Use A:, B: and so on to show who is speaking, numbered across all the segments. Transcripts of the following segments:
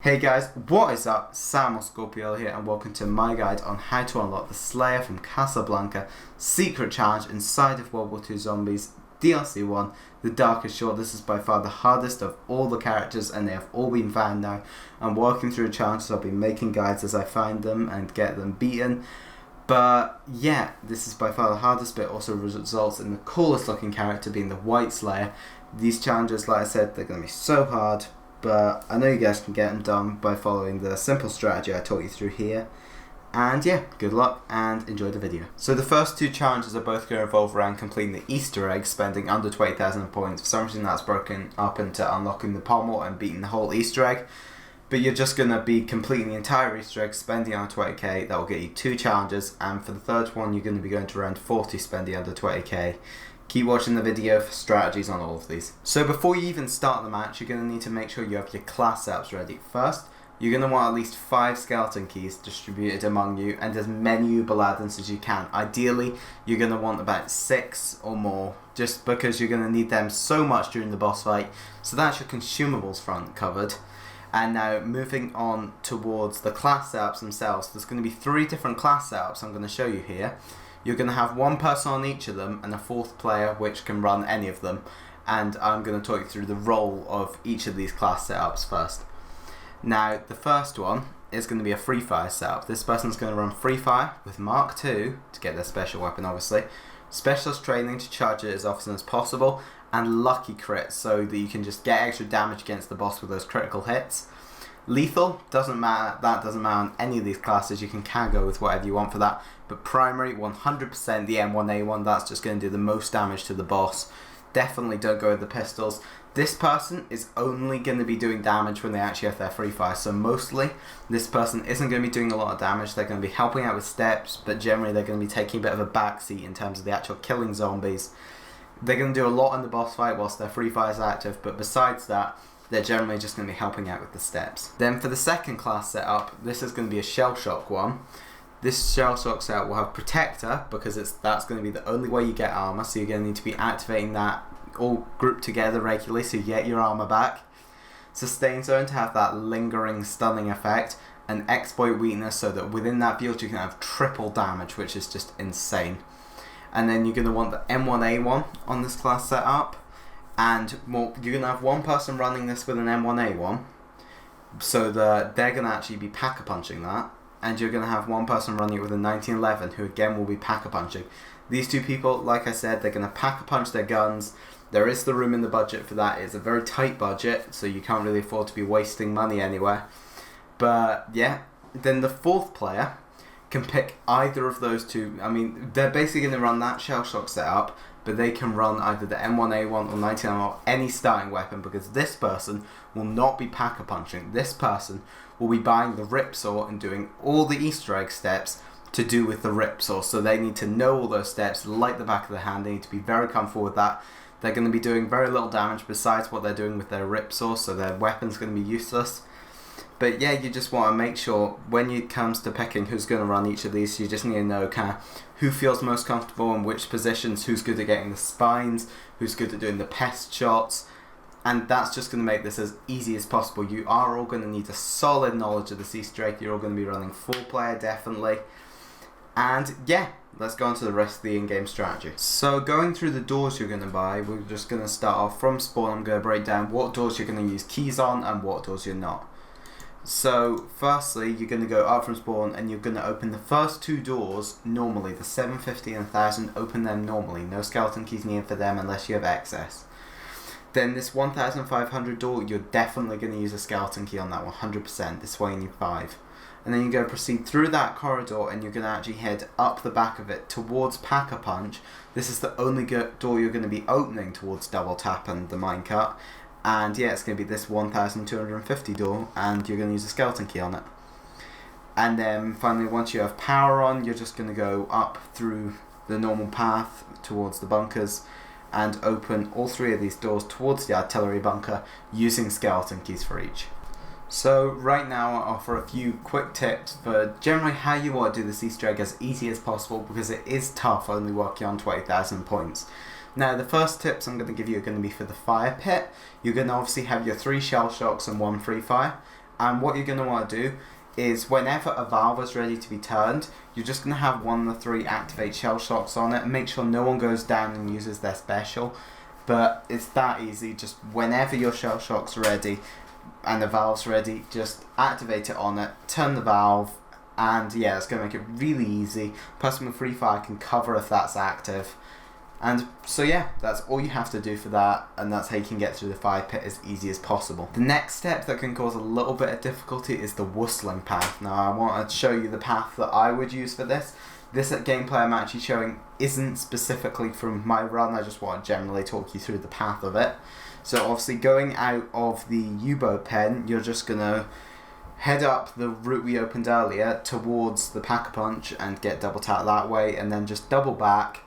A: Hey guys, what is up? Sam or Scorpio here, and welcome to my guide on how to unlock the Slayer from Casablanca secret challenge inside of World War II Zombies DLC 1, The Darkest Shore. This is by far the hardest of all the characters, and they have all been found now. I'm working through challenges, so I'll be making guides as I find them and get them beaten. But yeah, this is by far the hardest bit, also results in the coolest looking character being the White Slayer. These challenges, like I said, they're going to be so hard, but I know you guys can get them done by following the simple strategy I taught you through here. And yeah, good luck and enjoy the video. So the first two challenges are both going to revolve around completing the Easter egg, spending under 20,000 points. For some reason that's broken up into unlocking the pommel and beating the whole Easter egg. But you're just going to be completing the entire Easter egg, spending under 20k. That will get you two challenges, and for the third one you're going to be going to around 40, spending under 20k. Keep watching the video for strategies on all of these. So before you even start the match, you're going to need to make sure you have your class setups ready. First, you're going to want at least 5 skeleton keys distributed among you, and as many Uber-Ladins as you can. Ideally, you're going to want about 6 or more, just because you're going to need them so much during the boss fight. So that's your consumables front covered. And now moving on towards the class setups themselves, there's going to be 3 different class setups I'm going to show you here. You're going to have one person on each of them and a 4th player which can run any of them. And I'm going to talk you through the role of each of these class setups first. Now the first one is going to be a free fire setup. This person's going to run free fire with Mark II to get their special weapon obviously, specialist training to charge it as often as possible, and lucky crits so that you can just get extra damage against the boss with those critical hits. Lethal, doesn't matter, that doesn't matter on any of these classes, you can go with whatever you want for that, but primary, 100% the M1A1, that's just going to do the most damage to the boss. Definitely don't go with the pistols. This person is only going to be doing damage when they actually have their free fire, so mostly this person isn't going to be doing a lot of damage. They're going to be helping out with steps, but generally they're going to be taking a bit of a backseat in terms of the actual killing zombies. They're going to do a lot in the boss fight whilst their free fire is active, but besides that, they're generally just going to be helping out with the steps. Then for the second class setup, this is going to be a shell shock one. This shell shock setup will have protector, because that's going to be the only way you get armor, so you're going to need to be activating that all grouped together regularly so you get your armor back. Sustain zone to have that lingering stunning effect, and exploit weakness so that within that field you can have triple damage, which is just insane. And then you're going to want the M1A1 on this class setup, and you're going to have one person running this with an M1A1, so that they're going to actually be pack-a-punching that, and you're going to have one person running it with a 1911 who again will be pack-a-punching. These two people, like I said, they're going to pack-a-punch their guns. There is the room in the budget for that. It's a very tight budget, so you can't really afford to be wasting money anywhere. But yeah, then the 4th player can pick either of those two. I mean, they're basically going to run that shell shock setup, but they can run either the M1A1 or 19 or any starting weapon, because this person will not be pack-a-punching. This person will be buying the rip saw and doing all the Easter egg steps to do with the rip saw. So they need to know all those steps like the back of their hand. They need to be very comfortable with that. They're going to be doing very little damage besides what they're doing with their rip saw, so their weapon's going to be useless. But yeah, you just want to make sure when it comes to picking who's going to run each of these, you just need to know kind of who feels most comfortable in which positions, who's good at getting the spines, who's good at doing the pest shots, and that's just going to make this as easy as possible. You are all going to need a solid knowledge of the Easter egg. You're all going to be running 4-player definitely. And yeah, let's go on to the rest of the in-game strategy. So going through the doors you're going to buy, we're just going to start off from spawn. I'm going to break down what doors you're going to use keys on and what doors you're not. So firstly, you're going to go up from spawn and you're going to open the first 2 doors normally. The 750 and 1000, open them normally. No skeleton keys needed for them unless you have excess. Then this 1500 door, you're definitely going to use a skeleton key on that 100%. This way you need 5. And then you're going to proceed through that corridor and you're going to actually head up the back of it towards Pack-a-Punch. This is the only door you're going to be opening towards Double Tap and the minecart. And yeah, it's going to be this 1250 door, and you're going to use a skeleton key on it. And then finally, once you have power on, you're just going to go up through the normal path towards the bunkers and open all 3 of these doors towards the artillery bunker using skeleton keys for each. So right now I'll offer a few quick tips for generally how you want to do this Easter egg as easy as possible, because it is tough only working on 20,000 points. Now the first tips I'm going to give you are going to be for the fire pit. You're going to obviously have your 3 shell shocks and 1 free fire, And what you're going to want to do is whenever a valve is ready to be turned, you're just going to have one of the 3 activate shell shocks on it and make sure no one goes down and uses their special. But it's that easy. Just whenever your shell shock's ready and the valve's ready, just activate it on it, turn the valve, and yeah, it's going to make it really easy. Person with free fire can cover if that's active. And so yeah, that's all you have to do for that, and that's how you can get through the fire pit as easy as possible. The next step that can cause a little bit of difficulty is the whistling path. Now I want to show you the path that I would use for this. This gameplay I'm actually showing isn't specifically from my run, I just want to generally talk you through the path of it. So obviously going out of the U-boat pen, you're just going to head up the route we opened earlier towards the Pack-a-Punch and get double tap that way, and then just double back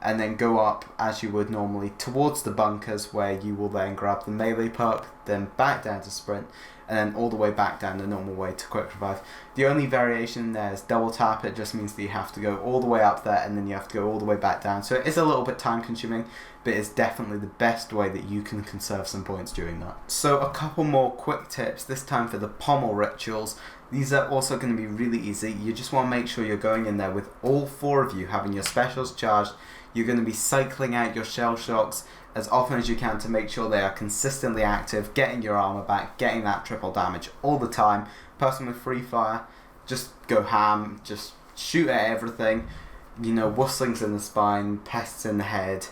A: and then go up as you would normally towards the bunkers, where you will then grab the melee perk, then back down to sprint, and then all the way back down the normal way to quick revive. The only variation there is double tap. It just means that you have to go all the way up there and then you have to go all the way back down. So it is a little bit time consuming, but it's definitely the best way that you can conserve some points doing that. So a couple more quick tips, this time for the pommel rituals. These are also going to be really easy. You just want to make sure you're going in there with all 4 of you having your specials charged. You're going to be cycling out your shell shocks as often as you can to make sure they are consistently active, getting your armor back, getting that triple damage all the time. Person with free fire, just go ham, just shoot at everything. You know, whistlings in the spine, pests in the head,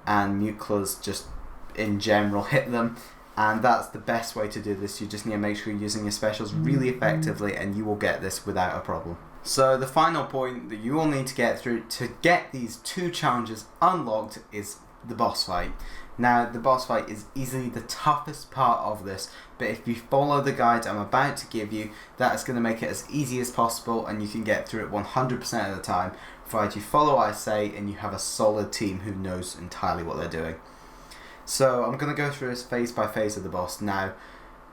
A: and muclers just in general hit them. And that's the best way to do this. You just need to make sure you're using your specials really effectively, and you will get this without a problem. So the final point that you will need to get through to get these 2 challenges unlocked is the boss fight. Now the boss fight is easily the toughest part of this, but if you follow the guide I'm about to give you, that is going to make it as easy as possible, and you can get through it 100% of the time, provided you follow what I say and you have a solid team who knows entirely what they're doing. So I'm going to go through this phase by phase of the boss. Now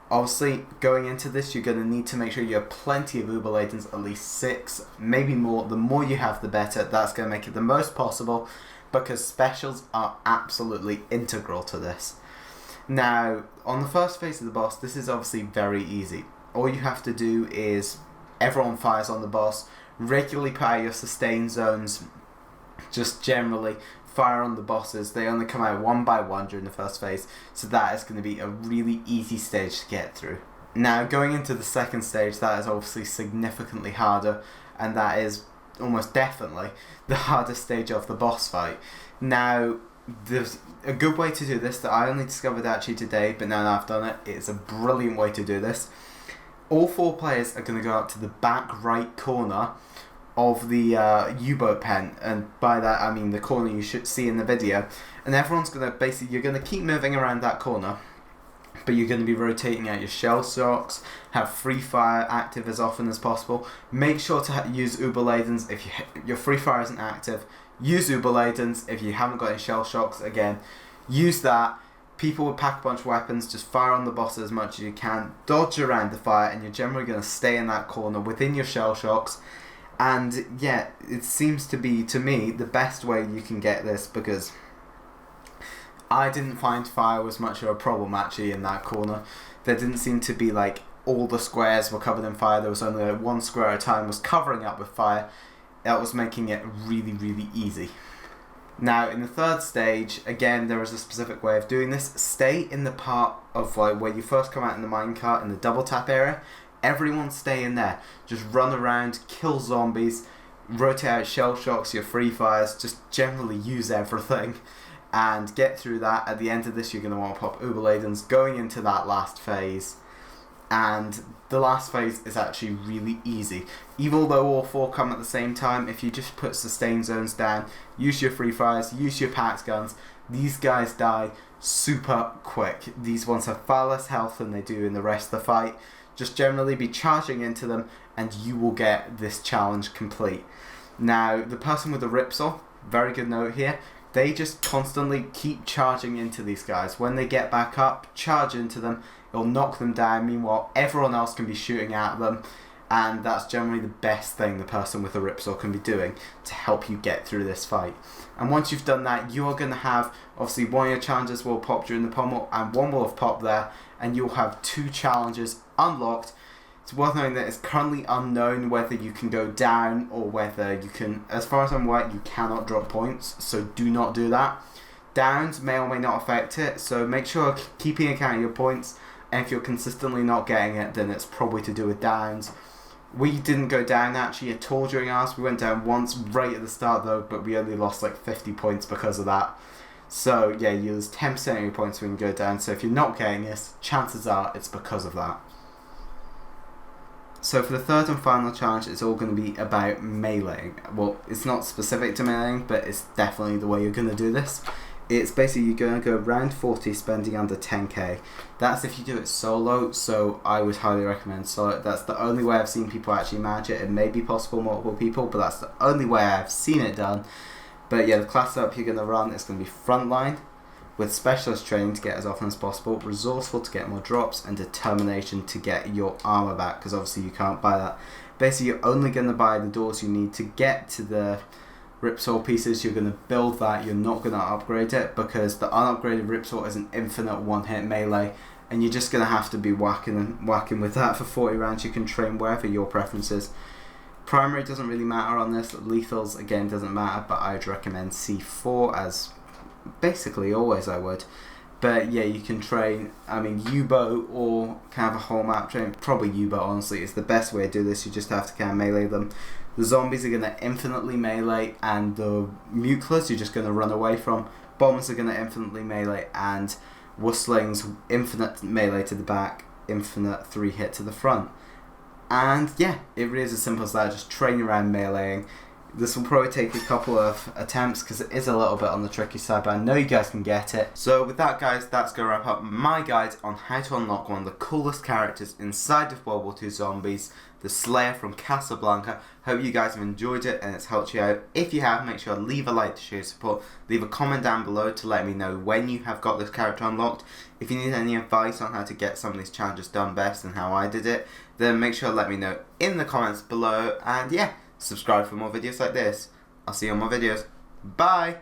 A: obviously going into this, you're going to need to make sure you have plenty of Uber Ladens, at least 6, maybe more. The more you have the better. That's going to make it the most possible, because specials are absolutely integral to this. Now on the first phase of the boss, this is obviously very easy. All you have to do is, everyone fires on the boss, regularly put out your sustain zones, just generally fire on the bosses. They only come out 1 by 1 during the first phase, so that is going to be a really easy stage to get through. Now going into the second stage, that is obviously significantly harder, and that is almost definitely the hardest stage of the boss fight. Now there's a good way to do this that I only discovered actually today, but now that I've done it, it's a brilliant way to do this. All 4 players are going to go up to the back right corner of the U-boat pen, and by that I mean the corner you should see in the video, and everyone's going to basically, you're going to keep moving around that corner, but you're going to be rotating out your shell shocks, have free fire active as often as possible. Make sure to use Uber Ladens. If your free fire isn't active, use Uber Ladens. If you haven't got any shell shocks, again, use that. People with Pack-a-Punch weapons, just fire on the boss as much as you can, dodge around the fire, and you're generally going to stay in that corner within your shell shocks. And yeah, it seems to be, to me, the best way you can get this, because I didn't find fire was much of a problem actually in that corner. There didn't seem to be like all the squares were covered in fire. There was only like 1 square at a time was covering up with fire. That was making it really, really easy. Now in the third stage, again, there is a specific way of doing this. Stay in the part of like where you first come out in the minecart in the double tap area. Everyone stay in there. Just run around, kill zombies, rotate out shell shocks, your free fires, just generally use everything and get through that. At the end of this, you're going to want to pop Uber Ladens going into that last phase. And the last phase is actually really easy. Even though all 4 come at the same time, if you just put sustain zones down, use your free fires, use your packed guns, these guys die super quick. These ones have far less health than they do in the rest of the fight. Just generally be charging into them and you will get this challenge complete. Now the person with the Ripsaw, very good note here, they just constantly keep charging into these guys. When they get back up, charge into them, it'll knock them down. Meanwhile everyone else can be shooting at them, and that's generally the best thing the person with a ripsaw can be doing to help you get through this fight. And once you've done that, you're going to have, obviously, one of your challenges will pop during the pommel, and one will have popped there, and you'll have 2 challenges unlocked. It's worth knowing that it's currently unknown whether you can go down or whether you can, as far as I'm aware, you cannot drop points, so do not do that. Downs may or may not affect it, so make sure keeping account of your points, and if you're consistently not getting it, then it's probably to do with downs. We didn't go down actually at all during ours. We went down once right at the start though, but we only lost like 50 points because of that. So yeah, you lose 10% of your points when you go down, so if you're not getting this, chances are it's because of that. So for the third and final challenge, it's all going to be about meleeing. Well, it's not specific to meleeing, but it's definitely the way you're going to do this. It's basically you're going to go round 40 spending under 10k. That's if you do it solo, so I would highly recommend solo. That's the only way I've seen people actually manage it. It may be possible multiple people, but that's the only way I've seen it done. But yeah, the class setup you're going to run is going to be frontline, with specialist training to get as often as possible, resourceful to get more drops, and determination to get your armor back, because obviously you can't buy that. Basically, you're only going to buy the doors you need to get to the ripsaw pieces. You're going to build that, you're not going to upgrade it, because the unupgraded ripsaw is an infinite one-hit melee, and you're just going to have to be whacking with that for 40 rounds. You can train wherever your preference is. Primary doesn't really matter on this, lethals again doesn't matter, but I'd recommend C4 as basically always I would. But yeah, you can train, I mean, U-boat or kind of a whole map train. Probably U-boat, honestly, is the best way to do this. You just have to kind of melee them. The zombies are going to infinitely melee, and the muclers you're just going to run away from. Bombers are going to infinitely melee, and wustlings infinite melee to the back, infinite 3-hit to the front. And yeah, it really is as simple as that. Just train around meleeing. This will probably take a couple of attempts because it is a little bit on the tricky side, but I know you guys can get it. So with that, guys, that's going to wrap up my guide on how to unlock one of the coolest characters inside of World War II Zombies, the Slayer from Casablanca. Hope you guys have enjoyed it and it's helped you out. If you have, make sure to leave a like to show your support. Leave a comment down below to let me know when you have got this character unlocked. If you need any advice on how to get some of these challenges done best and how I did it, then make sure to let me know in the comments below. And yeah, subscribe for more videos like this. I'll see you on more videos. Bye!